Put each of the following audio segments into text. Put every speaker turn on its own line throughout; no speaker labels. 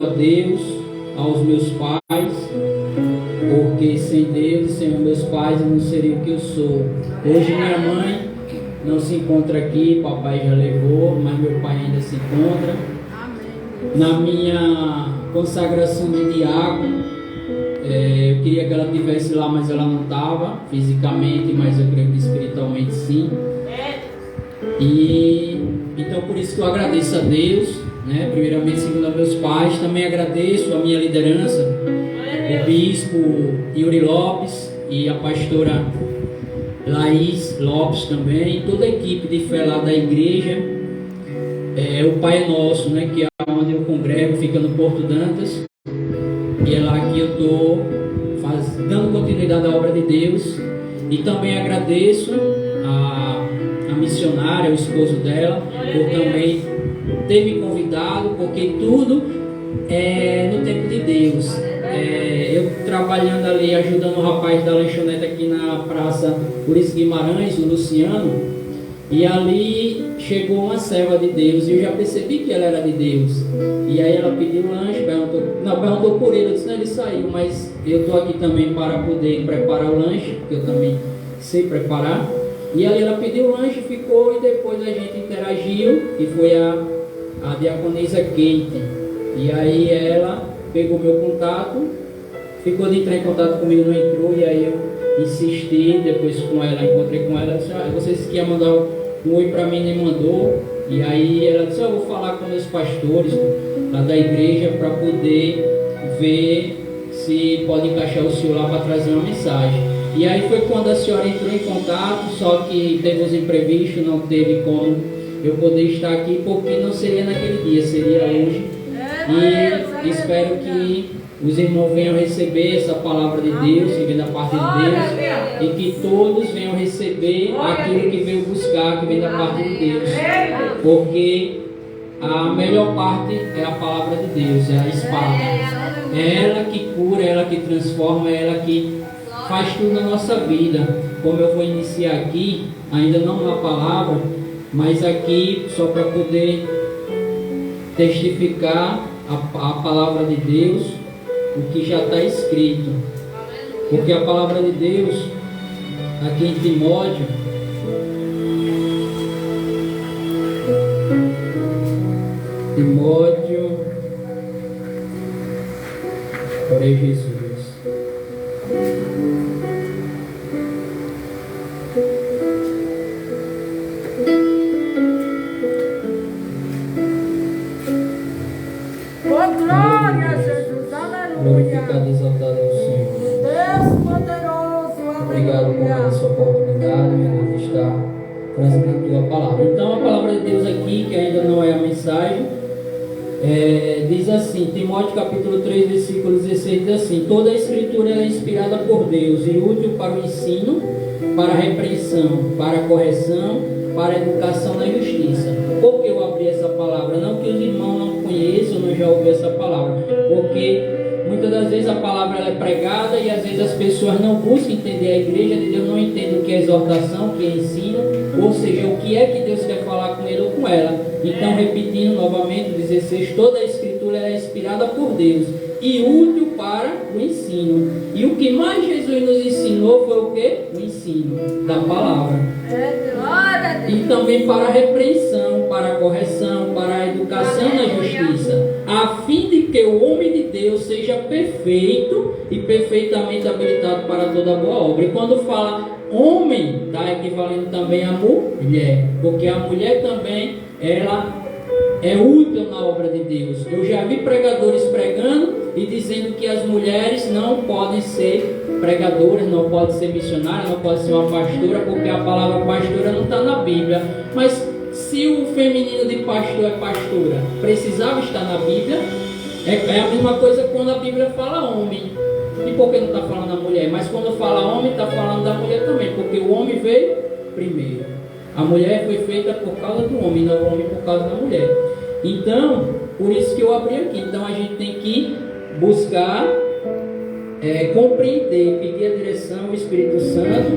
a Deus, aos meus pais, porque sem Deus e sem os meus pais eu não seria o que eu sou. Hoje minha mãe não se encontra aqui, papai já levou, mas meu pai ainda se encontra. Na minha consagração de diácono, eu queria que ela estivesse lá, mas ela não estava fisicamente, mas eu creio que espiritualmente sim. E então por isso que eu agradeço a Deus, né? Primeiramente segundo a meus pais, também agradeço a minha liderança, o bispo Yuri Lopes e a pastora Laís Lopes também, toda a equipe de fé lá da igreja, o Pai Nosso, né? Que é onde eu congrego, fica no Porto Dantas, e é lá que eu estou dando continuidade à obra de Deus. E também agradeço a missionária, o esposo dela, por também ter me convidado, porque tudo é no tempo de Deus. Eu trabalhando ali, ajudando o rapaz da lanchonete aqui na praça Ulisses Guimarães, o Luciano, e ali chegou uma serva de Deus, e eu já percebi que ela era de Deus. E aí ela pediu lanche, perguntou por ele, eu disse, não, ele saiu, mas eu estou aqui também para poder preparar o lanche, porque eu também sei preparar. E aí ela pediu o lanche, ficou, e depois a gente interagiu, e foi a diaconisa Kate. E aí ela pegou meu contato, ficou de entrar em contato comigo, não entrou, e aí eu insisti, depois com ela, encontrei com ela, disse, vocês que iam mandar um oi para mim, nem mandou. E aí ela disse, eu vou falar com os pastores lá da igreja para poder ver se pode encaixar o senhor lá para trazer uma mensagem. E aí foi quando a senhora entrou em contato, só que teve os imprevistos, não teve como eu poder estar aqui, porque não seria naquele dia, seria hoje. E espero que os irmãos venham receber essa palavra de Deus, que vem da parte de Deus, e que todos venham receber aquilo que veio buscar, que vem da parte de Deus, porque a melhor parte é a palavra de Deus, é a espada. É ela que cura, é ela que transforma, é ela que faz tudo na nossa vida. Como eu vou iniciar aqui, ainda não na palavra, mas aqui só para poder testificar a palavra de Deus, o que já está escrito. Porque a palavra de Deus, aqui em Timóteo, glória a Jesus. Glorificado e exaltado é o Senhor.
Deus poderoso,
obrigado por essa oportunidade de estar transmitindo a tua palavra. Então, a palavra de Deus aqui, que ainda não é a mensagem, diz assim, Timóteo capítulo 3, versículo 16, diz assim: toda a escritura é inspirada por Deus e útil para o ensino, para a repreensão, para a correção, para a educação na justiça. Por que eu abri essa palavra? Não que os irmãos não conheçam, não já ouviram essa palavra, porque muitas das vezes a palavra ela é pregada e às vezes as pessoas não buscam entender a igreja de Deus, não entendem o que é exortação, o que é ensino, ou seja, o que é que Deus quer falar com ele ou com ela. Então, repetindo novamente, 16, toda a escritura é inspirada por Deus e útil para o ensino. E o que mais Jesus nos ensinou foi o quê? O ensino da palavra. E também para a repreensão, para a correção, para a educação na justiça, a fim de que o homem de Deus seja perfeito e perfeitamente habilitado para toda boa obra. E quando fala homem, está equivalendo também a mulher, porque a mulher também, ela é útil na obra de Deus. Eu já vi pregadores pregando e dizendo que as mulheres não podem ser pregadoras, não podem ser missionárias, não podem ser uma pastora, porque a palavra pastora não está na Bíblia. Mas se o feminino de pastor é pastora, precisava estar na Bíblia. É a mesma coisa quando a Bíblia fala homem. E por que não está falando da mulher? Mas quando fala homem, está falando da mulher também, porque o homem veio primeiro. A mulher foi feita por causa do homem, não o homem por causa da mulher. Então, por isso que eu abri aqui. Então a gente tem que buscar compreender, pedir a direção ao Espírito Santo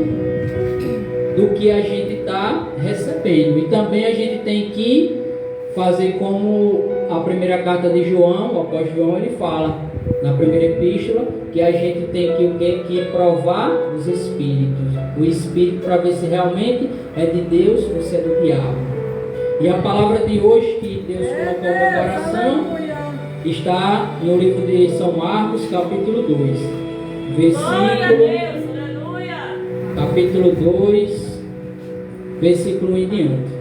do que a gente está recebendo. E também a gente tem que fazer como a primeira carta de João, o apóstolo João, ele fala na primeira epístola que a gente tem que, o quê? Que provar os espíritos. O espírito para ver se realmente é de Deus ou se é do diabo. E a palavra de hoje que Deus colocou no meu coração está no livro de São Marcos, capítulo 2. Capítulo 2, versículo 1 em diante.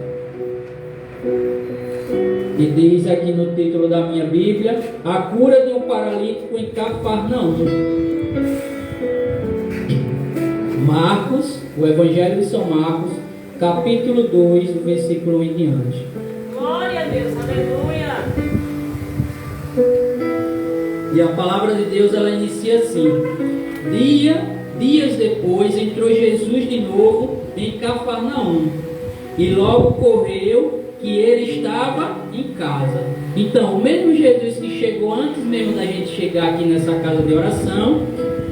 E diz aqui no título da minha Bíblia: a cura de um paralítico em Cafarnaum. Marcos, o Evangelho de São Marcos, capítulo 2, versículo 1 em diante.
Glória a Deus, aleluia.
E a palavra de Deus, ela inicia assim: dias depois entrou Jesus de novo em Cafarnaum, e logo correu que ele estava em casa. Então, o mesmo Jesus que chegou antes mesmo da gente chegar aqui nessa casa de oração,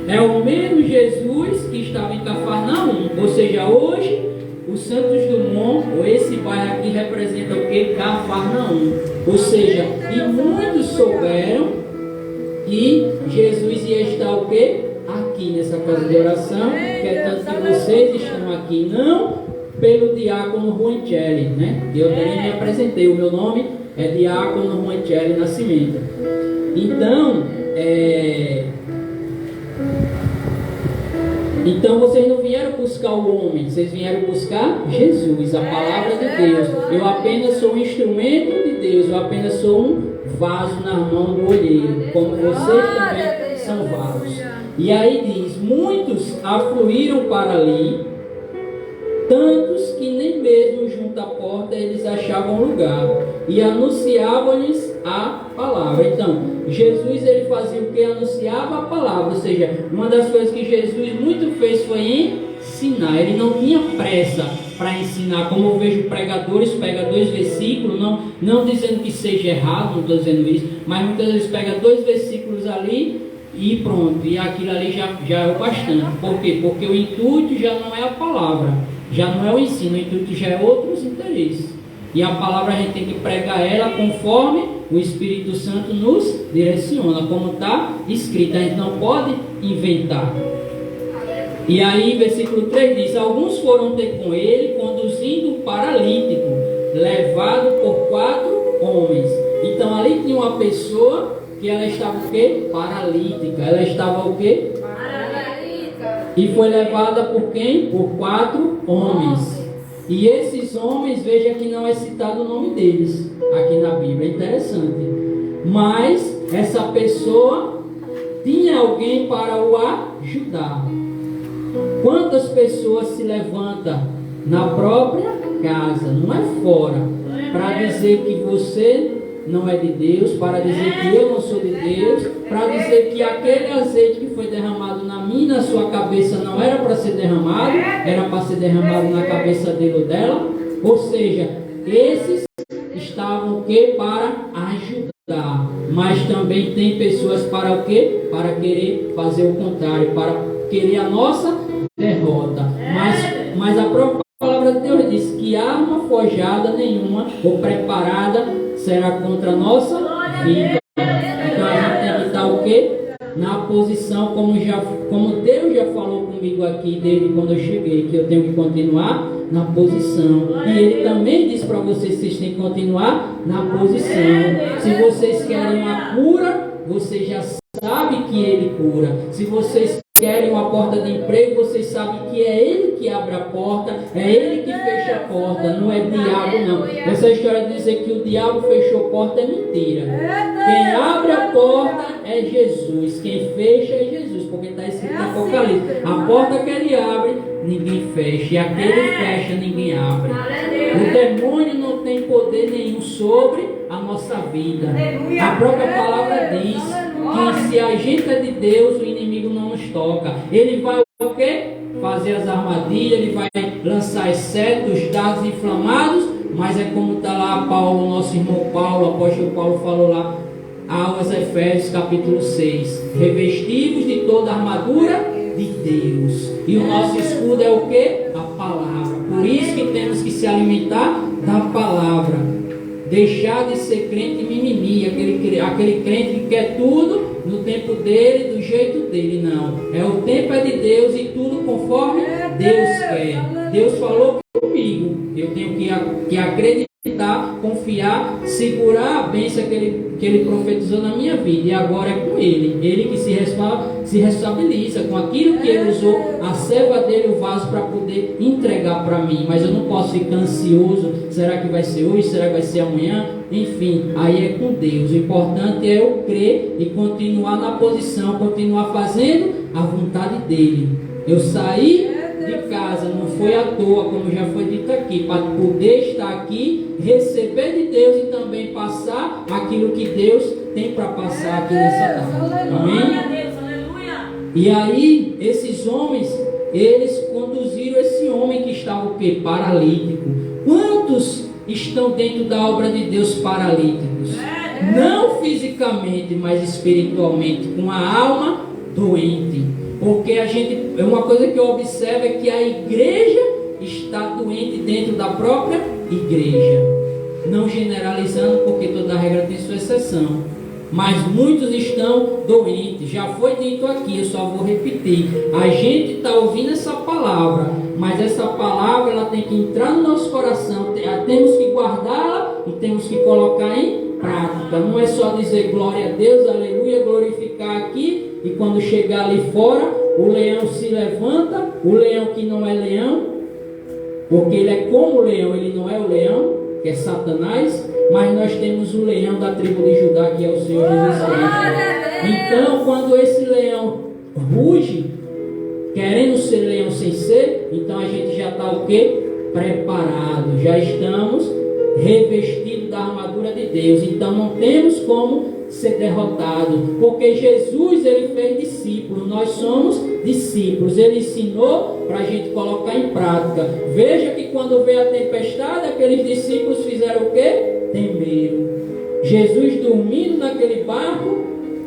é o mesmo Jesus que estava em Cafarnaum. Ou seja, hoje, o Santos Dumont, ou esse bairro aqui, representa o que? Cafarnaum. Ou seja, e muitos souberam que Jesus ia estar o que? Aqui nessa casa de oração, que é tanto que vocês estão aqui, não pelo diácono Ruancelli, né? Eu também me apresentei, o meu nome é diácono Ruancelli Nascimento. Então vocês não vieram buscar o homem, vocês vieram buscar Jesus, a palavra de Deus. Eu apenas sou um instrumento de Deus, eu apenas sou um vaso na mão do olheiro, como vocês também são vasos. E aí diz: muitos afluíram para ali, tantos que nem mesmo junto à porta eles achavam lugar, e anunciavam-lhes a palavra. Então, Jesus, ele fazia o que? Anunciava a palavra. Ou seja, uma das coisas que Jesus muito fez foi ensinar. Ele não tinha pressa para ensinar, como eu vejo pregadores, pega 2 versículos, não dizendo que seja errado, não estou dizendo isso, mas muitas vezes pega 2 versículos ali e pronto, e aquilo ali já é o bastante. Por quê? Porque o intuito já não é a palavra, já não é o ensino, o intuito já é outros interesses. E a palavra a gente tem que pregar ela conforme o Espírito Santo nos direciona, como está escrito, a gente não pode inventar. E aí, versículo 3 diz: alguns foram ter com ele, conduzindo um paralítico, levado por 4 homens. Então ali tinha uma pessoa que ela estava o quê? Paralítica. Ela estava o quê? Paralítica. E foi levada por quem? Por 4 homens. E esses homens, veja que não é citado o nome deles aqui na Bíblia, é interessante. Mas essa pessoa tinha alguém para o ajudar. Quantas pessoas se levantam na própria casa, não é fora, para dizer que você não é de Deus, para dizer que eu não sou de Deus, para dizer que aquele azeite que foi derramado na minha e na sua cabeça não era para ser derramado, era para ser derramado na cabeça dele ou dela. Ou seja, esses estavam o quê? Para ajudar. Mas também tem pessoas para o quê? Para querer fazer o contrário, para querer a nossa derrota. Mas a própria palavra de Deus diz que arma forjada nenhuma ou preparada será contra a nossa vida. Então a gente tem que estar o quê? Na posição, como Deus já falou comigo aqui desde quando eu cheguei, que eu tenho que continuar na posição. E Ele também diz para vocês que vocês têm que continuar na posição. Se vocês querem uma cura, vocês já sabem que Ele cura. Se vocês querem uma porta de emprego, vocês sabem que é Ele que abre a porta, é Ele que fecha a porta, não é diabo não. Essa história de dizer que o diabo fechou a porta é mentira. Quem abre a porta é Jesus, quem fecha é Jesus, porque está escrito no Apocalipse: a porta que Ele abre, ninguém fecha, e a que Ele fecha, ninguém abre. O demônio não tem poder nenhum sobre a nossa vida. A própria palavra diz que se a gente é de Deus, o inimigo não nos toca. Ele vai o quê? Fazer as armadilhas, ele vai lançar as setas, os dardos inflamados, mas é como está lá Paulo, nosso irmão Paulo, o apóstolo Paulo falou lá aos Efésios capítulo 6: revestivos de toda a armadura de Deus. E o nosso escudo é o quê? A palavra. Por isso que temos que se alimentar da palavra. deixar de ser crente mimimi, aquele crente que quer tudo no tempo dele, do jeito dele. Não, o tempo é de Deus e tudo conforme Deus quer. Deus falou comigo, eu tenho que acreditar, confiar, segurar a bênção que ele profetizou na minha vida, e agora é com ele que se responsabiliza com aquilo que ele usou a serva dele, o vaso, para poder entregar para mim. Mas eu não posso ficar ansioso, será que vai ser hoje, será que vai ser amanhã? Enfim, aí é com Deus. O importante é eu crer e continuar na posição, continuar fazendo a vontade dele. Eu saí de casa, não foi à toa, como já foi dito aqui, para poder estar aqui, receber de Deus e também passar aquilo que Deus tem para passar aqui nessa tarde. Amém? E aí, esses homens, eles conduziram esse homem que estava o quê? Paralítico. Quantos estão dentro da obra de Deus paralíticos? Não fisicamente, mas espiritualmente, com a alma doente. Porque uma coisa que eu observo é que a igreja está doente dentro da própria igreja. Não generalizando, porque toda regra tem sua exceção. Mas muitos estão doentes. Já foi dito aqui, eu só vou repetir. A gente está ouvindo essa palavra, mas essa palavra ela tem que entrar no nosso coração. Temos que guardá-la e temos que colocar em prática. Não é só dizer glória a Deus, aleluia, glorificar aqui, e quando chegar ali fora, o leão se levanta, o leão que não é leão, porque ele é como o leão, ele não é o leão, que é Satanás, mas nós temos o leão da tribo de Judá, que é o Senhor Jesus Cristo. Então, quando esse leão ruge, querendo ser leão sem ser, então a gente já está o quê? Preparado, já estamos revestidos da armadura de Deus. Então não temos como ser derrotado, porque Jesus ele fez discípulos, nós somos discípulos, ele ensinou para a gente colocar em prática. Veja que quando veio a tempestade, aqueles discípulos fizeram o quê? Temeram. Jesus dormindo naquele barco,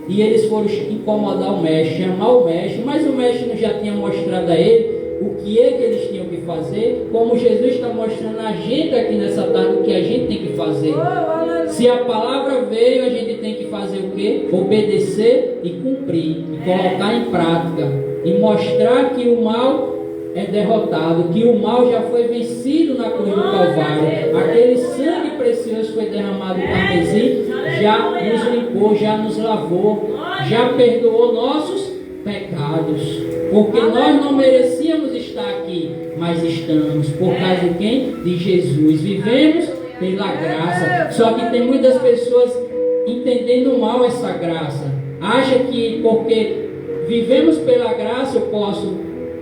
e eles foram incomodar o mestre, chamar o mestre, mas o mestre não já tinha mostrado a ele o que é que eles tinham que fazer, como Jesus está mostrando a gente aqui nessa tarde o que a gente tem que fazer. Se a palavra veio, a gente tem que fazer o quê? Obedecer e cumprir, e colocar em prática, e mostrar que o mal é derrotado, que o mal já foi vencido na cruz do Calvário. Aquele sangue precioso foi derramado no Carmesim, já nos limpou, já nos lavou, já perdoou nossos pecados, porque nós não merecíamos estar aqui, mas estamos, por causa de quem? De Jesus. Vivemos pela graça. Só que tem muitas pessoas entendendo mal essa graça, acha que porque vivemos pela graça eu posso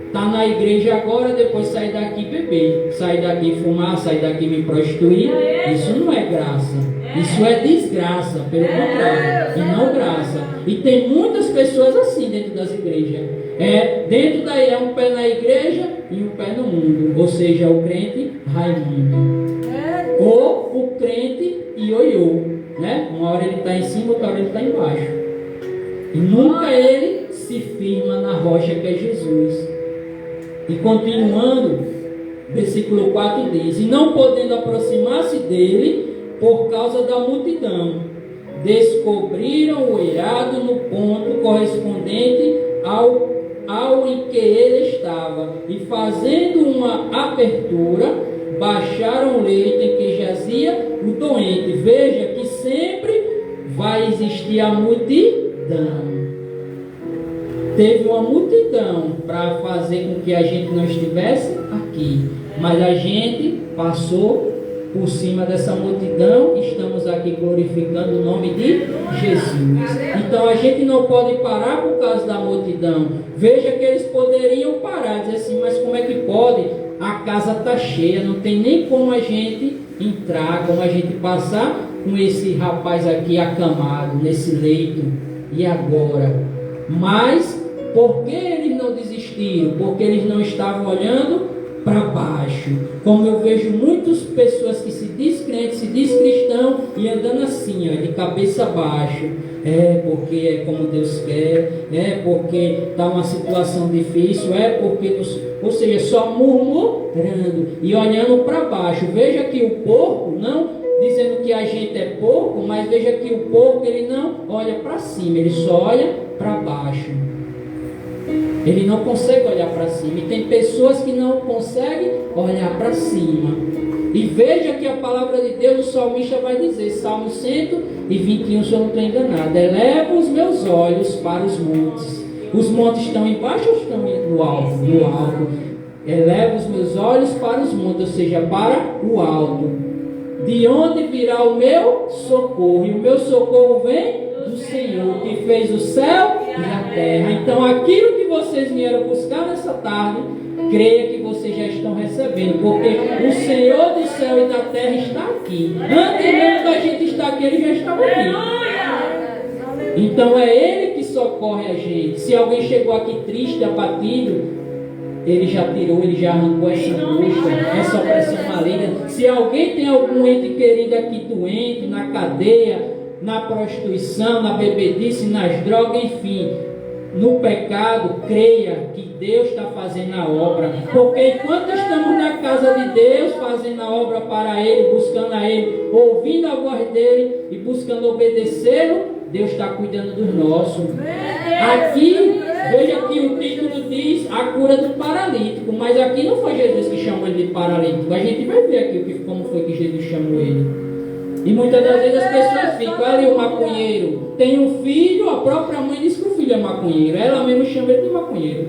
estar na igreja agora, depois sair daqui beber, sair daqui fumar, sair daqui me prostituir. Isso não é graça, isso é desgraça, pelo contrário, e não graça. E tem muitas pessoas assim dentro das igrejas. Dentro daí é um pé na igreja e um pé no mundo, ou seja, o crente Raimundo, ou o crente ioiô, né? Uma hora ele está em cima, outra hora ele está embaixo, e nunca ele se firma na rocha que é Jesus. E continuando, versículo 4 diz: e não podendo aproximar-se dele por causa da multidão, descobriram o eirado no ponto correspondente ao em que ele estava, e fazendo uma abertura, baixaram o leito em que jazia o doente. Veja que sempre vai existir a multidão. Teve uma multidão para fazer com que a gente não estivesse aqui, mas a gente passou por cima dessa multidão, estamos aqui glorificando o nome de Jesus. Então a gente não pode parar por causa da multidão. Veja que eles poderiam parar, dizer assim, mas como é que pode? A casa está cheia, não tem nem como a gente entrar, como a gente passar com esse rapaz aqui acamado nesse leito. E agora? Mas por que eles não desistiram? Porque eles não estavam olhando para baixo. Como eu vejo muitas pessoas que se diz crente, se diz cristão e andando assim, ó, de cabeça baixa. Porque é como Deus quer, porque está uma situação difícil, porque, ou seja, só murmurando e olhando para baixo. Veja que o porco não dizendo que a gente é porco, mas veja que o porco ele não olha para cima, ele só olha para baixo. Ele não consegue olhar para cima. E tem pessoas que não conseguem olhar para cima. E veja que a palavra de Deus, o salmista vai dizer, Salmo 121, se eu não estou enganado: eleva os meus olhos para os montes. Os montes estão embaixo ou estão no alto? No alto. Eleva os meus olhos para os montes, ou seja, para o alto. De onde virá o meu socorro? E o meu socorro vem do Senhor, que fez o céu e a terra. Então aquilo que vocês vieram buscar nessa tarde, creia que vocês já estão recebendo, porque o Senhor do céu e da terra está aqui. Antes mesmo da gente estar aqui, Ele já estava aqui. Então é Ele que socorre a gente. Se alguém chegou aqui triste, abatido, Ele já tirou, Ele já arrancou essa angústia, essa opressão maligna. Se alguém tem algum ente querido aqui doente, na cadeia, na prostituição, na bebedice, nas drogas, enfim, no pecado, creia que Deus está fazendo a obra. Porque enquanto estamos na casa de Deus, fazendo a obra para Ele, buscando a Ele, ouvindo a voz dEle e buscando obedecê-lo, Deus está cuidando dos nossos. Aqui, veja que o título diz a cura do paralítico, mas aqui não foi Jesus que chamou ele de paralítico. A gente vai ver aqui como foi que Jesus chamou ele. E muitas das vezes as pessoas ficam, ali o maconheiro tem um filho, a própria mãe diz que o filho é maconheiro, ela mesmo chama ele de maconheiro.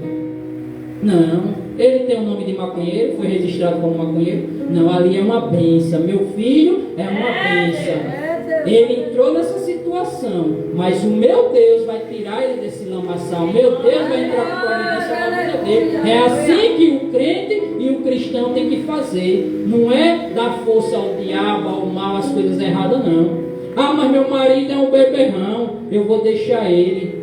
Não, ele tem o nome de maconheiro, foi registrado como maconheiro. Não, ali é uma bênção, meu filho é uma bênção. Ele entrou nessa situação, mas o meu Deus vai tirar ele desse lamaçal. O meu Deus vai entrar com providência na vida dele. É assim que o crente e o cristão tem que fazer. Não é dar força ao diabo, ao mal, às coisas erradas, não. Ah, mas meu marido é um beberrão, eu vou deixar ele.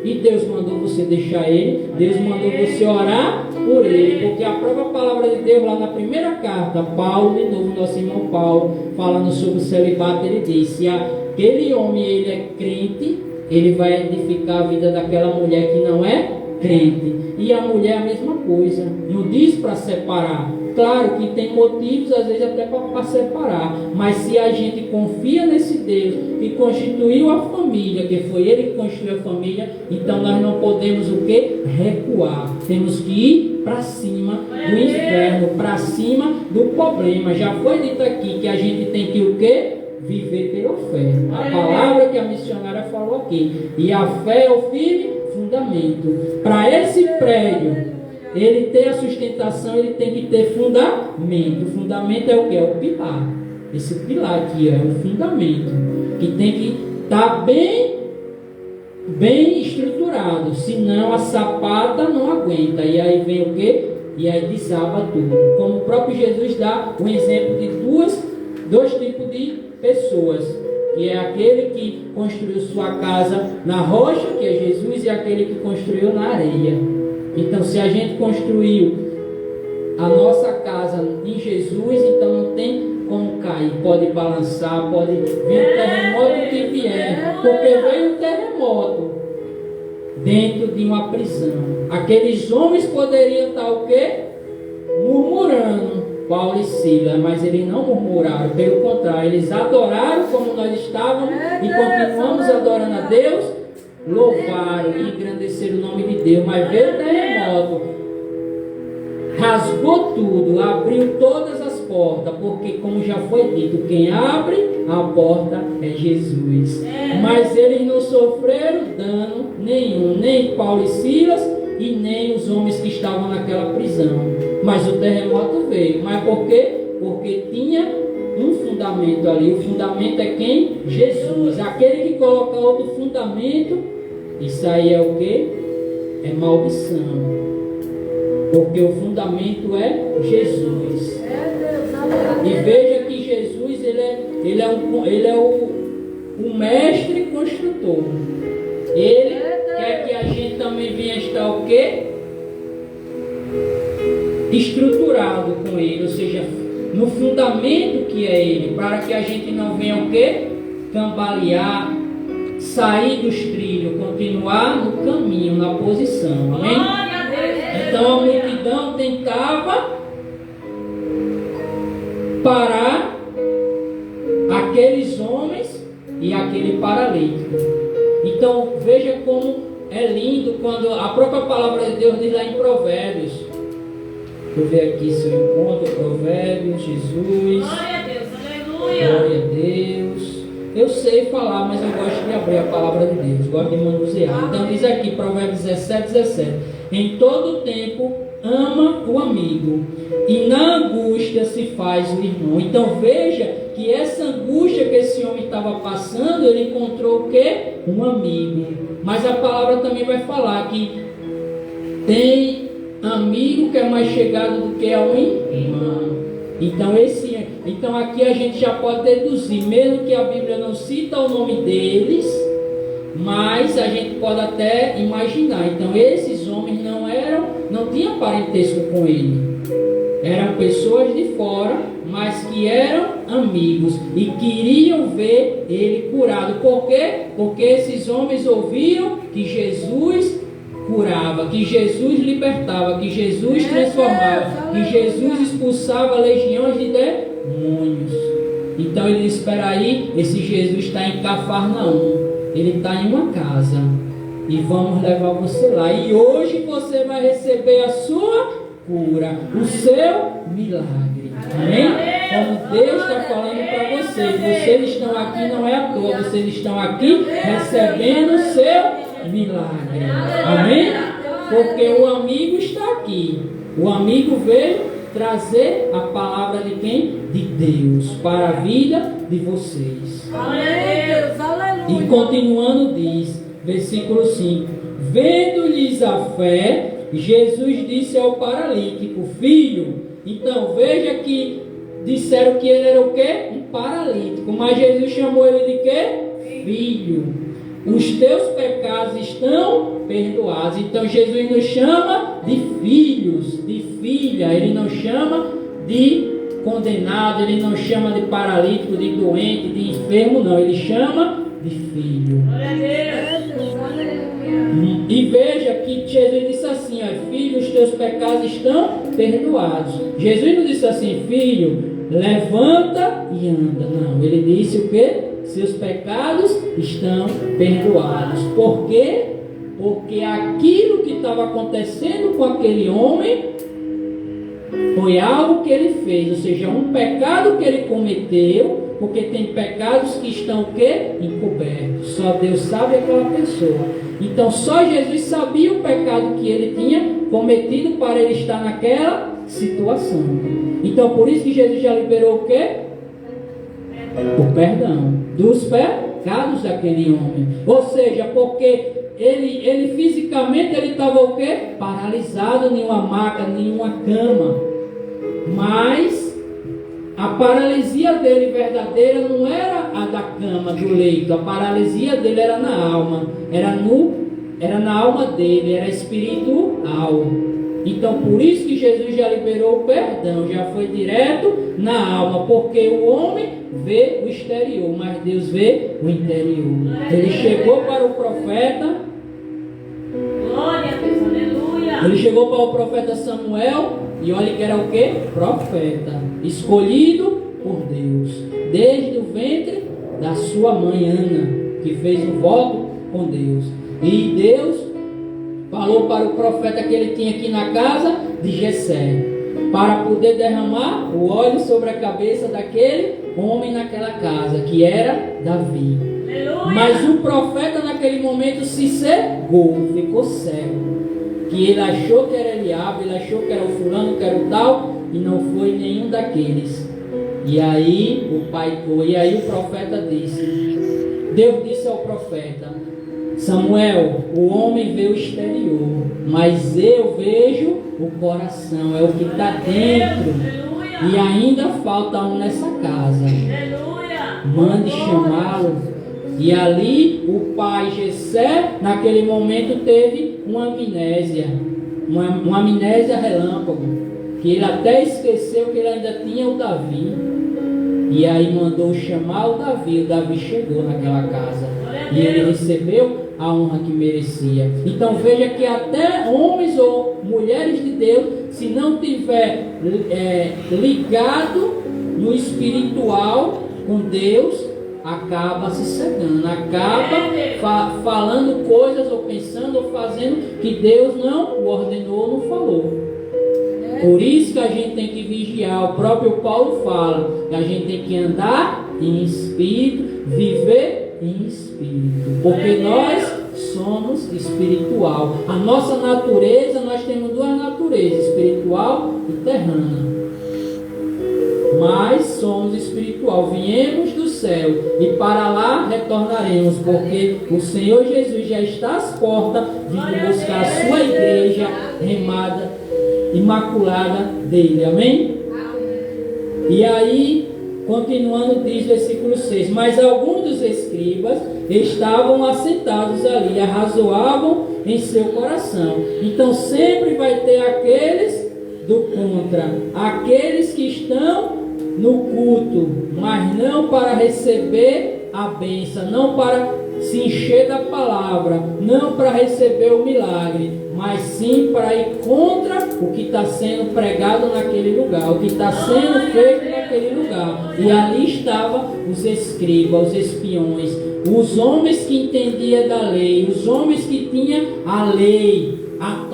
E Deus mandou você deixar ele, Deus mandou você orar por ele, porque a própria palavra de Deus, lá na primeira carta, Paulo, de novo, nosso irmão Paulo, falando sobre o celibato, ele disse: se aquele homem ele é crente, ele vai edificar a vida daquela mulher que não é crente. E a mulher é a mesma coisa, não diz para separar. Claro que tem motivos, às vezes até para separar, mas se a gente confia nesse Deus que constituiu a família, que foi Ele que constituiu a família, então nós não podemos o quê? Recuar. Temos que ir para cima do inferno, para cima do problema. Já foi dito aqui que a gente tem que o quê? Viver pela fé. A palavra que a missionária falou aqui. E a fé é o firme fundamento. Para esse prédio ele ter a sustentação, ele tem que ter fundamento. O fundamento é o que? É o pilar. Esse pilar aqui é o fundamento, que tem que estar bem estruturado, senão a sapata não aguenta. E aí vem o que? E aí desaba tudo. Como o próprio Jesus dá um exemplo de dois tipos de pessoas, que é aquele que construiu sua casa na rocha, que é Jesus, e aquele que construiu na areia. Então, se a gente construiu a nossa casa em Jesus, então não tem como cair, pode balançar, pode vir o terremoto que vier, porque veio um terremoto dentro de uma prisão. Aqueles homens poderiam estar o quê? Murmurando, Paulo e Silas, mas eles não murmuraram, pelo contrário, eles adoraram como nós estávamos e continuamos adorando a Deus. Louvaram e engrandeceram o nome de Deus, mas veio o terremoto, rasgou tudo, abriu todas as portas, porque como já foi dito, quem abre a porta é Jesus. Mas eles não sofreram dano nenhum, nem Paulo e Silas e nem os homens que estavam naquela prisão. Mas o terremoto veio. Mas por quê? Porque tinha um fundamento ali. O fundamento é quem? Jesus. Aquele que coloca outro fundamento, isso aí é o que? É maldição. Porque o fundamento é Jesus. E veja que Jesus ele é o mestre construtor. Ele quer que a gente também venha estar o quê? Estruturado com ele, ou seja, no fundamento que é ele, para que a gente não venha o quê? Cambalear, sair dos trilhos, continuar no caminho, na posição. Amém? Então a multidão tentava parar aquele paralítico. Então veja como é lindo quando a própria palavra de Deus diz lá em Provérbios. Deixa eu ver aqui se eu encontro Provérbios, Jesus.
Glória a Deus, aleluia.
Glória a Deus. Eu sei falar, mas eu gosto de abrir a palavra de Deus, gosto de manusear. Então diz aqui, Provérbios 17:17. Em todo tempo ama o amigo, e na angústia se faz o irmão. Então veja que essa angústia que esse homem estava passando, ele encontrou o quê? Um amigo. Mas a palavra também vai falar que tem amigo que é mais chegado do que a um irmão. Então aqui a gente já pode deduzir, mesmo que a Bíblia não cita o nome deles, mas a gente pode até imaginar. Então esses homens não tinham parentesco com ele, eram pessoas de fora, mas que eram amigos e queriam ver ele curado. Por quê? Porque esses homens ouviram que Jesus curava, que Jesus libertava, que Jesus transformava, que Jesus expulsava legiões de demônios. Então ele disse: espera aí, esse Jesus está em Cafarnaum, ele está em uma casa e vamos levar você lá, e hoje você vai receber a sua cura, o seu milagre. Amém? Como Deus está falando para vocês, vocês estão aqui não é à toa, vocês estão aqui recebendo o seu milagre. Amém? Porque o amigo está aqui. O amigo veio trazer a palavra de quem? De Deus para a vida de vocês. E continuando diz, versículo 5: vendo-lhes a fé, Jesus disse ao paralítico: filho. Então veja que disseram que ele era o quê? Um paralítico, mas Jesus chamou ele de quê? Filho. Os teus pecados estão perdoados. Então Jesus nos chama de filhos, de filha. Ele não chama de condenado, ele não chama de paralítico, de doente, de enfermo, não. Ele chama de filho. E veja que Jesus disse assim: ó, filho, os teus pecados estão perdoados. Jesus não disse assim: filho, levanta e anda. Não, ele disse o quê? Seus pecados estão perdoados. Por quê? Porque aquilo que estava acontecendo com aquele homem foi algo que ele fez, ou seja, um pecado que ele cometeu, porque tem pecados que estão o quê? Encobertos. Só Deus sabe aquela pessoa. Então só Jesus sabia o pecado que ele tinha cometido para ele estar naquela situação. Então por isso que Jesus já liberou o quê? O perdão dos pecados daquele homem. Ou seja, porque ele fisicamente ele estava o quê? Paralisado em uma maca, em uma cama. Mas a paralisia dele verdadeira não era a da cama, do leito. A paralisia dele era na alma. Era na alma dele, era espiritual. Então por isso que Jesus já liberou o perdão, já foi direto na alma, porque o homem vê o exterior, mas Deus vê o interior. Ele chegou para o profeta,
Glória a Deus, aleluia.
ele chegou para o profeta Samuel, e olha que era o que? Profeta, escolhido por Deus, desde o ventre da sua mãe Ana, que fez um voto com Deus. E Deus falou para o profeta que ele tinha aqui na casa de Jessé, para poder derramar o óleo sobre a cabeça daquele homem naquela casa, que era Davi.
Aleluia.
Mas o profeta naquele momento se cegou, ficou cego. Que ele achou que era Eliabe, ele achou que era o fulano, que era o tal, e não foi nenhum daqueles. E aí o pai foi, e aí o profeta disse, Deus disse ao profeta: Samuel, o homem vê o exterior, mas eu vejo o coração, é o que está dentro. E ainda falta um nessa casa. Mande chamá-lo. E ali o pai Jessé, naquele momento, teve uma amnésia relâmpago, que ele até esqueceu que ele ainda tinha o Davi. E aí mandou chamar o Davi chegou naquela casa e ele recebeu a honra que merecia. Então veja que até homens ou mulheres de Deus, se não tiver ligado no espiritual com Deus, acaba se cegando, acaba falando coisas ou pensando ou fazendo que Deus não o ordenou, não falou. Por isso que a gente tem que vigiar. O próprio Paulo fala que a gente tem que andar em espírito, viver em espírito, porque nós somos espiritual. A nossa natureza, nós temos duas naturezas, espiritual e terrena. Mas somos espiritual, viemos do céu e para lá retornaremos, porque o Senhor Jesus já está às portas, vindo buscar a sua igreja remada, imaculada dele. Amém? E aí, continuando, diz versículo 6: mas alguns dos escribas estavam assentados ali, arrazoavam em seu coração. Então sempre vai ter aqueles do contra, aqueles que estão no culto, mas não para receber a bênção, não para se encher da palavra, não para receber o milagre, mas sim para ir contra o que está sendo pregado naquele lugar, o que está sendo feito naquele lugar. E ali estavam os escribas, os espiões, os homens que entendiam da lei, os homens que tinham a lei, a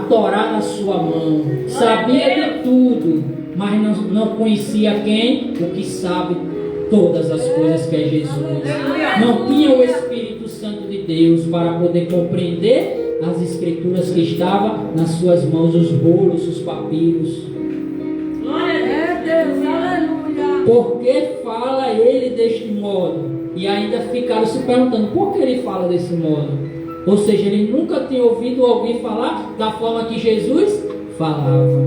Torá na sua mão, sabia de tudo, mas não conhecia quem? O que sabe todas as coisas, que é Jesus. Não tinha o Espírito Santo de Deus para poder compreender as escrituras que estavam nas suas mãos, os rolos, os papiros. Por que fala ele deste modo? E ainda ficaram se perguntando por que ele fala desse modo. Ou seja, ele nunca tinha ouvido alguém falar da forma que Jesus falava.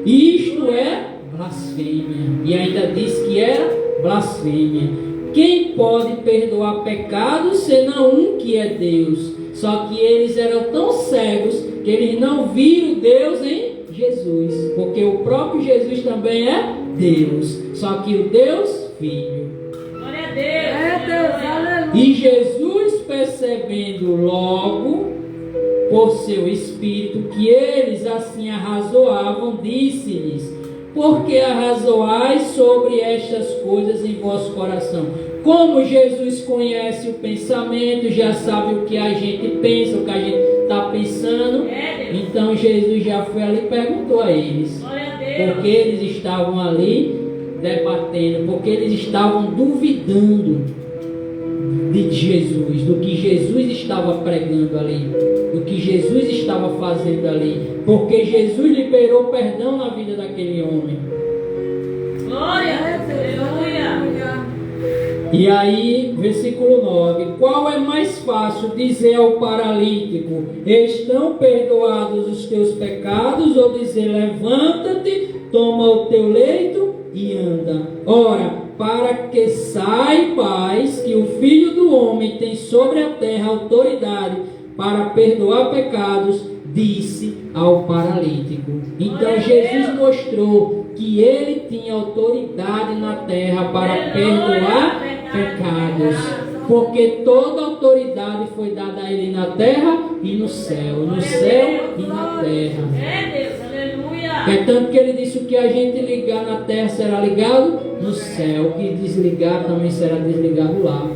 Isto é blasfêmia. E ainda diz que era blasfêmia. Quem pode perdoar pecados senão um que é Deus? Só que eles eram tão cegos que eles não viram Deus em Jesus, porque o próprio Jesus também é Deus, só que o Deus Filho.
Glória a Deus.
Aleluia.
E Jesus, percebendo logo por seu espírito que eles assim arrazoavam, disse-lhes: por que arrazoais sobre estas coisas em vosso coração? Como Jesus conhece o pensamento, já sabe o que a gente pensa, o que a gente está pensando, então Jesus já foi ali e perguntou a eles, porque eles estavam ali debatendo, porque eles estavam duvidando de Jesus, do que Jesus estava pregando ali, do que Jesus estava fazendo ali, porque Jesus liberou perdão na vida daquele homem.
Glória, aleluia.
E aí, versículo 9: qual é mais fácil dizer ao paralítico: estão perdoados os teus pecados, ou dizer: levanta-te, toma o teu leito e anda? Ora, para que saibais que o Filho do Homem tem sobre a terra autoridade para perdoar pecados, disse ao paralítico. Então Jesus mostrou que ele tinha autoridade na terra para perdoar pecados, porque toda autoridade foi dada a ele na terra e no céu e na terra.
É Deus, aleluia.
É tanto que ele disse: o que a gente ligar na terra será ligado no céu, o que desligar também será desligado lá.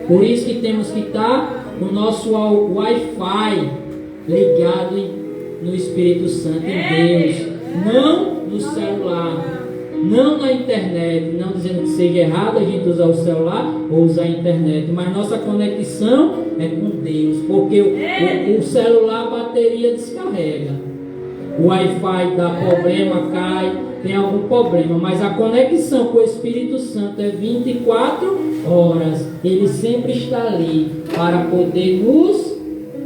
Por isso que temos que estar com o nosso Wi-Fi ligado no Espírito Santo, em Deus, não no celular, não na internet. Não dizendo que seja errado a gente usar o celular ou usar a internet, mas nossa conexão é com Deus, porque o celular, a bateria descarrega, o Wi-Fi dá problema, cai, tem algum problema, mas a conexão com o Espírito Santo é 24 horas. Ele sempre está ali para poder nos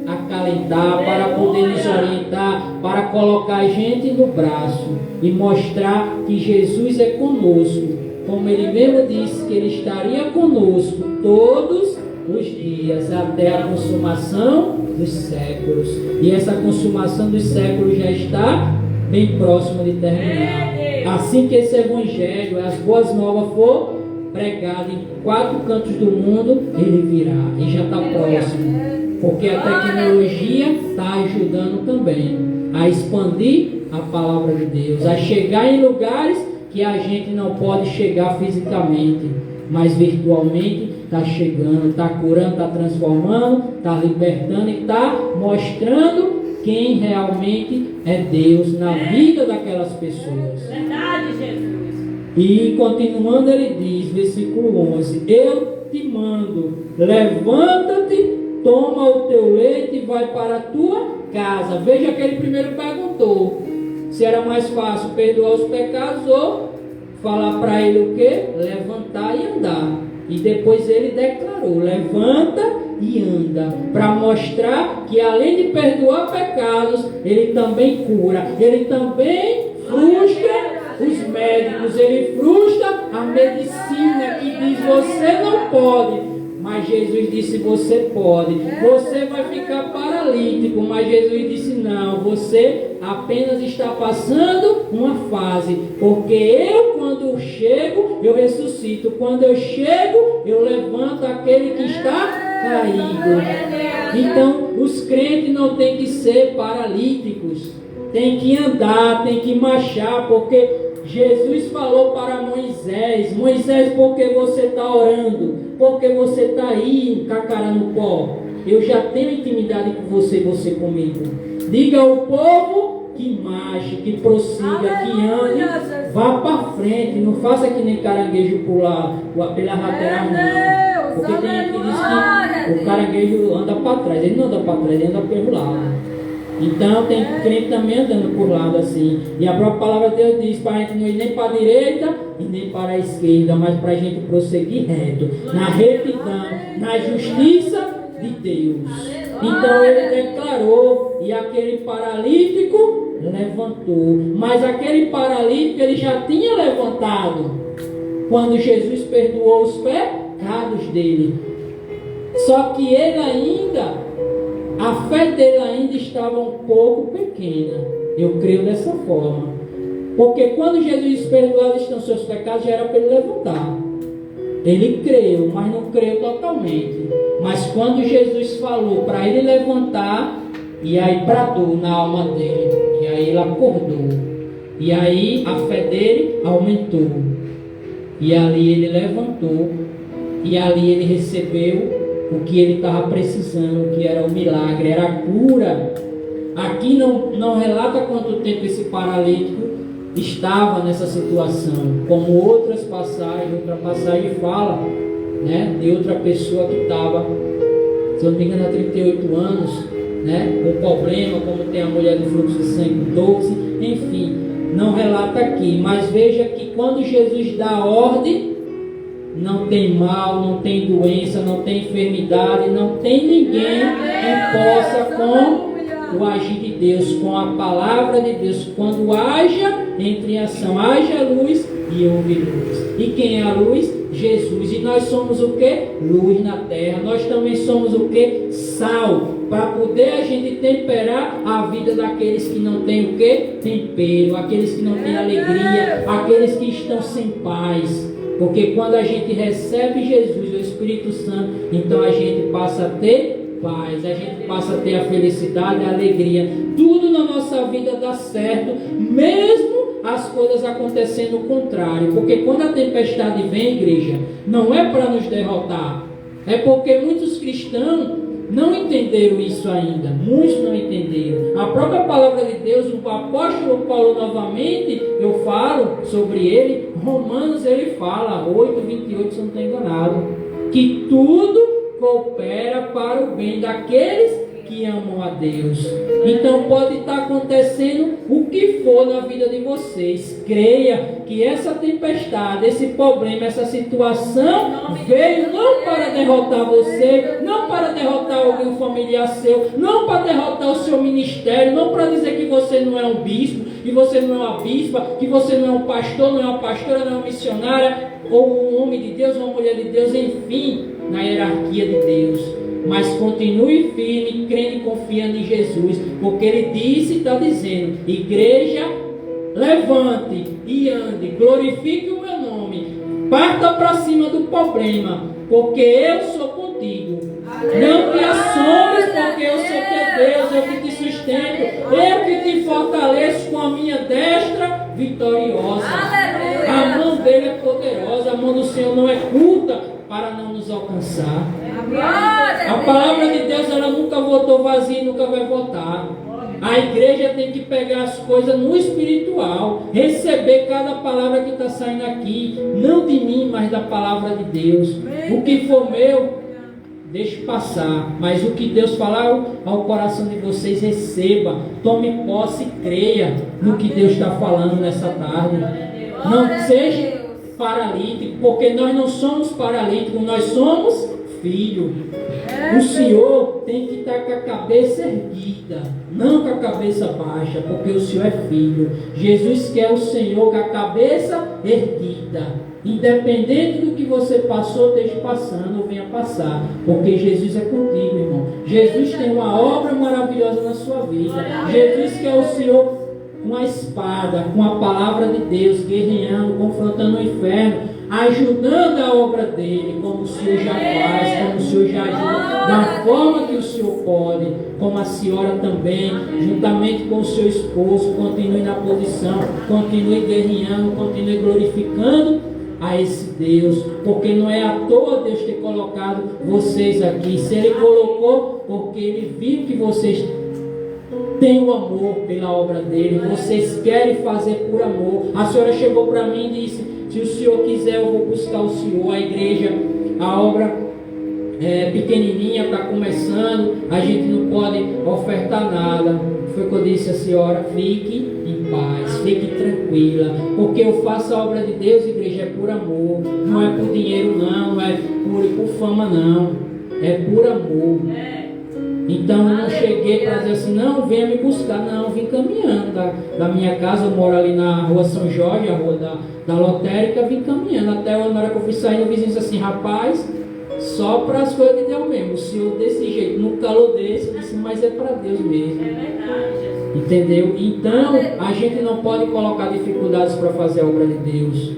acalentar, para poder nos orientar, para colocar a gente no braço e mostrar que Jesus é conosco, como ele mesmo disse que ele estaria conosco todos os dias até a consumação dos séculos. E essa consumação dos séculos já está bem próxima de terminar. Assim que esse evangelho, as boas novas for pregado em 4 cantos do mundo, ele virá e já está próximo, porque a tecnologia está ajudando também a expandir a palavra de Deus, a chegar em lugares que a gente não pode chegar fisicamente, mas virtualmente está chegando, está curando, está transformando, está libertando e está mostrando quem realmente é Deus na vida daquelas pessoas.
Verdade, Jesus.
E continuando ele diz, versículo 11: eu te mando, levanta-te, toma o teu leite e vai para a tua casa. Veja que ele primeiro perguntou se era mais fácil perdoar os pecados ou falar para ele o que? Levantar e andar. E depois ele declarou: levanta e anda, para mostrar que além de perdoar pecados, ele também cura, ele também frustra os médicos, ele frustra a medicina que diz você não pode, mas Jesus disse você pode. Você vai ficar paralítico, mas Jesus disse não, você apenas está passando uma fase, porque eu quando chego eu ressuscito, quando eu chego eu levanto aquele que está caído. Então os crentes não têm que ser paralíticos, tem que andar, tem que marchar, porque Jesus falou para Moisés: Moisés, por que você está orando? Por que você está aí com a cara no pó? Eu já tenho intimidade com você, você comigo. Diga ao povo que marche, que prossiga, que ande, vá para frente, não faça que nem caranguejo pular pela lateral não. Porque tem gente que diz que o caranguejo anda para trás, ele não anda para trás, ele anda pelo lado. Então tem crente também andando por lado assim. E a própria palavra de Deus diz para a gente não ir nem para a direita e nem para a esquerda, mas para a gente prosseguir reto, na retidão, na justiça de Deus. Então ele declarou, e aquele paralítico levantou. Mas aquele paralítico ele já tinha levantado quando Jesus perdoou os pecados dele. Só que ele ainda, a fé dele ainda estava um pouco pequena. Eu creio dessa forma. Porque quando Jesus perdoou a distância dos seus pecados, já era para ele levantar. Ele creu, mas não creu totalmente. Mas quando Jesus falou para ele levantar, e aí bradou na alma dele, e aí ele acordou, e aí a fé dele aumentou, e ali ele levantou, e ali ele recebeu o que ele estava precisando, que era o milagre, era a cura. Aqui não relata quanto tempo esse paralítico estava nessa situação, como outras passagens. Outra passagem fala, né, de outra pessoa que estava, se eu não me engano, há 38 anos, né, com problema, como tem a mulher do fluxo de sangue 12, enfim, não relata aqui, mas veja que quando Jesus dá a ordem, não tem mal, não tem doença, não tem enfermidade, não tem ninguém que possa, com o agir de Deus, com a palavra de Deus, quando haja, entre em ação, haja luz e houve luz. E quem é a luz? Jesus. E nós somos o que? Luz na terra. Nós também somos o que? Sal. Para poder a gente temperar a vida daqueles que não têm o que? Tempero. Aqueles que não têm alegria. Aqueles que estão sem paz. Porque quando a gente recebe Jesus, o Espírito Santo, então a gente passa a ter paz, a gente passa a ter a felicidade, a alegria. Tudo na nossa vida dá certo, mesmo as coisas acontecendo o contrário. Porque quando a tempestade vem, igreja, não é para nos derrotar. É porque muitos cristãos não entenderam isso ainda. Muitos não entenderam. A própria palavra de Deus, o apóstolo Paulo, novamente, eu falo sobre ele, Romanos, ele fala, 8:28, se eu não estou enganado, que tudo coopera para o bem daqueles que amam a Deus. Então pode estar acontecendo o que for na vida de vocês. Creia que essa tempestade, esse problema, essa situação veio não para derrotar você, não para derrotar algum familiar seu, não para derrotar o seu ministério, não para dizer que você não é um bispo, que você não é uma bispa, que você não é um pastor, não é uma pastora, não é uma missionária, ou um homem de Deus, uma mulher de Deus, enfim, na hierarquia de Deus. Mas continue firme, crendo e confiando em Jesus, porque Ele disse e está dizendo: igreja, levante e ande, glorifique o meu nome, parta para cima do problema, porque eu sou contigo. Não te assombres, porque eu sou teu Deus, eu que te sustento, eu que te fortaleço com a minha destra vitoriosa. passar.
Glória
A palavra de Deus, ela nunca voltou vazia e nunca vai voltar. A igreja tem que pegar as coisas no espiritual, receber cada palavra que está saindo aqui, não de mim, mas da palavra de Deus. O que for meu, deixe passar, mas o que Deus falar ao coração de vocês, receba, tome posse e creia no que Deus está falando nessa tarde. Não seja paralítico, porque nós não somos paralíticos, nós somos filhos. O Senhor tem que estar com a cabeça erguida, não com a cabeça baixa, porque o Senhor é filho. Jesus quer o Senhor com a cabeça erguida. Independente do que você passou, esteja passando ou venha passar, porque Jesus é contigo, irmão. Jesus tem uma obra maravilhosa na sua vida. Jesus quer o Senhor com a espada, com a palavra de Deus, guerreando, confrontando o inferno, ajudando a obra dele, como o Senhor já faz, como o Senhor já ajuda, da forma que o Senhor pode, como a senhora também, juntamente com o seu esposo, continue na posição, continue guerreando, continue glorificando a esse Deus, porque não é à toa Deus ter colocado vocês aqui. Se Ele colocou, porque Ele viu que vocês têm o amor pela obra dele, vocês querem fazer por amor. A senhora chegou para mim e disse: se o senhor quiser, eu vou buscar o senhor. A igreja, a obra é pequenininha, está começando, a gente não pode ofertar nada. Foi o que eu disse à senhora: fique em paz, fique tranquila, porque eu faço a obra de Deus, igreja, é por amor, não é por dinheiro não é por fama não, é por amor. Então eu não cheguei para dizer assim: não, venha me buscar, não, vim caminhando da minha casa. Eu moro ali na rua São Jorge, a rua da lotérica, vim caminhando até na hora que eu fui saindo, o vizinho disse assim: rapaz, só para as coisas de Deus mesmo, o senhor desse jeito, no calor desse. Eu disse: mas é para Deus mesmo. Entendeu? Então a gente não pode colocar dificuldades para fazer a obra de Deus.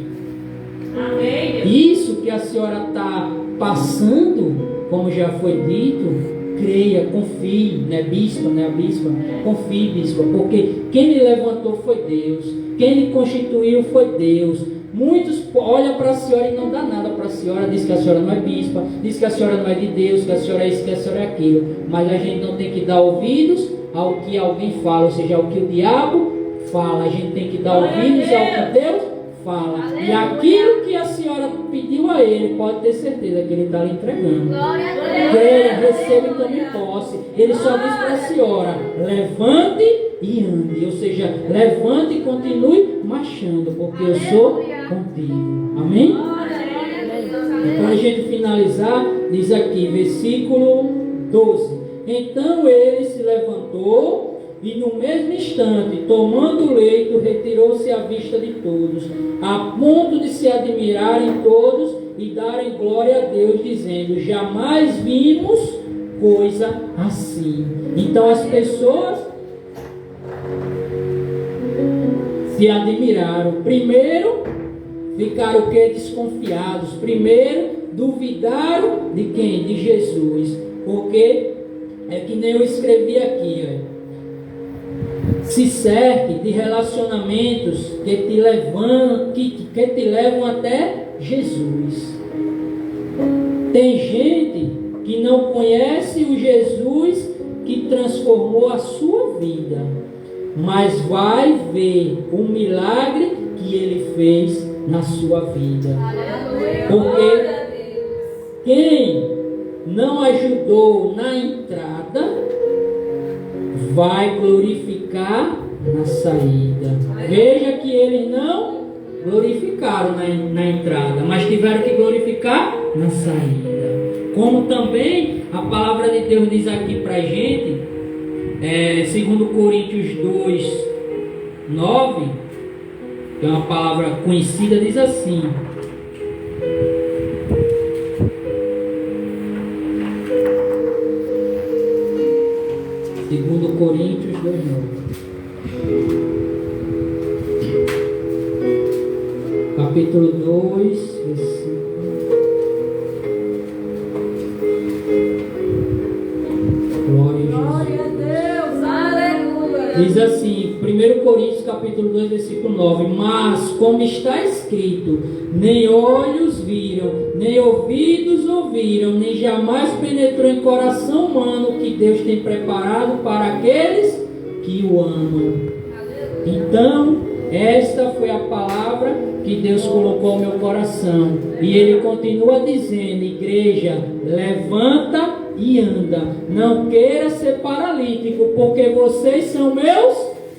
Isso que a senhora está passando, como já foi dito, creia, confie, né, bispa, né, bispa? Confie, bispa, porque quem lhe levantou foi Deus, quem lhe constituiu foi Deus. Muitos olham para a senhora e não dá nada para a senhora, diz que a senhora não é bispa, diz que a senhora não é de Deus, que a senhora é isso, que a senhora é aquilo. Mas a gente não tem que dar ouvidos ao que alguém fala, ou seja, ao que o diabo fala. A gente tem que dar ouvidos ao que Deus fala. E aquilo que a senhora pediu a ele, pode ter certeza que ele está lhe entregando. Creia, receba e tome posse. Ele só diz para a senhora: levante e ande, ou seja, levante e continue marchando, porque eu sou contigo. Amém? E para a gente finalizar, diz aqui, versículo 12: então ele se levantou e no mesmo instante, tomando o leito, retirou-se à vista de todos, a ponto de se admirarem todos e darem glória a Deus, dizendo: jamais vimos coisa assim. Então as pessoas se admiraram. Primeiro ficaram o quê? Desconfiados. Primeiro duvidaram de quem? De Jesus. Porque é que nem eu escrevi aqui, ó. Se cerque de relacionamentos que te levam até Jesus. Tem gente que não conhece o Jesus que transformou a sua vida, mas vai ver o milagre que ele fez na sua vida. Porque quem não ajudou na entrada vai glorificar na saída. Veja que eles não glorificaram na entrada, mas tiveram que glorificar na saída. Como também a palavra de Deus diz aqui para a gente, 2 Coríntios 2, 9, que é uma palavra conhecida, diz assim: 2 Coríntios 2, 9. Capítulo 2, versículo. Glória a Deus, aleluia. Diz assim, 1 Coríntios capítulo 2, versículo 9: mas como está escrito, nem olhos viram, nem ouvidos ouviram, nem jamais penetrou em coração humano o que Deus tem preparado para aqueles que o amam. Então, esta foi a palavra que Deus colocou no meu coração. E Ele continua dizendo: igreja, levanta e anda. Não queira ser paralítico, porque vocês são meus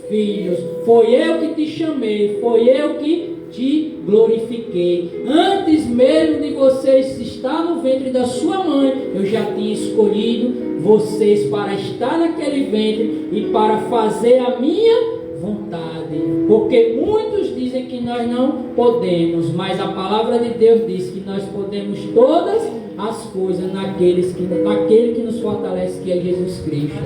filhos. Foi eu que te chamei, foi eu que te glorifiquei. Antes mesmo de vocês estar no ventre da sua mãe, eu já tinha escolhido vocês para estar naquele ventre e para fazer a minha vontade. Porque muitos dizem que nós não podemos, mas a palavra de Deus diz que nós podemos todas as coisas naquele que nos fortalece, que é Jesus Cristo.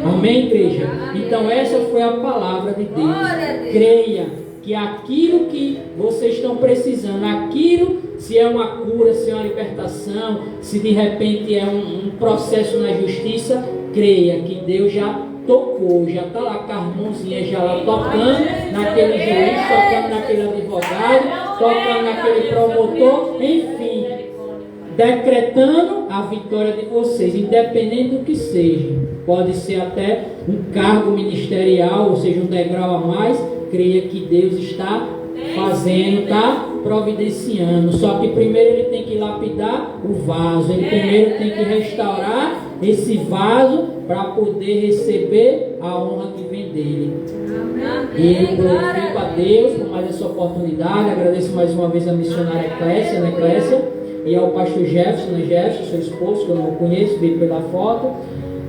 Amém, igreja? Então essa foi a palavra de Deus. Creia que aquilo que vocês estão precisando, aquilo, se é uma cura, se é uma libertação, se de repente é um processo na justiça, creia que Deus já tocou, já está lá com as mãozinhas já lá tocando naquele juiz, tocando naquele advogado, tocando naquele promotor, enfim, decretando a vitória de vocês, independente do que seja. Pode ser até um cargo ministerial, ou seja, um degrau a mais. Creia que Deus está fazendo, está providenciando. Só que primeiro Ele tem que lapidar o vaso, Ele primeiro tem que restaurar esse vaso para poder receber a honra que vem dele. E eu glorifico a Deus por mais essa oportunidade. Agradeço mais uma vez a missionária Clécia, né, Clécia? E ao pastor Jefferson, né, Jefferson, seu esposo, que eu não conheço, vi pela foto.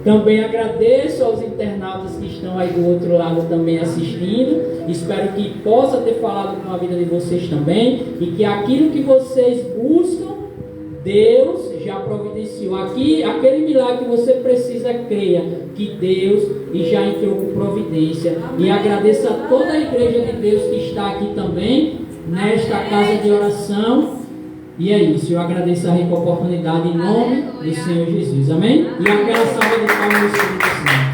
Também agradeço aos internautas que estão aí do outro lado também assistindo. Espero que possa ter falado com a vida de vocês também. E que aquilo que vocês buscam, Deus já providenciou. Aquele milagre que você precisa, creia que Deus já entrou com providência. E agradeço a toda a igreja de Deus que está aqui também, nesta casa de oração. E é isso, eu agradeço a rica oportunidade em nome do Senhor Jesus, amém? E aquela salva de palmas do Senhor.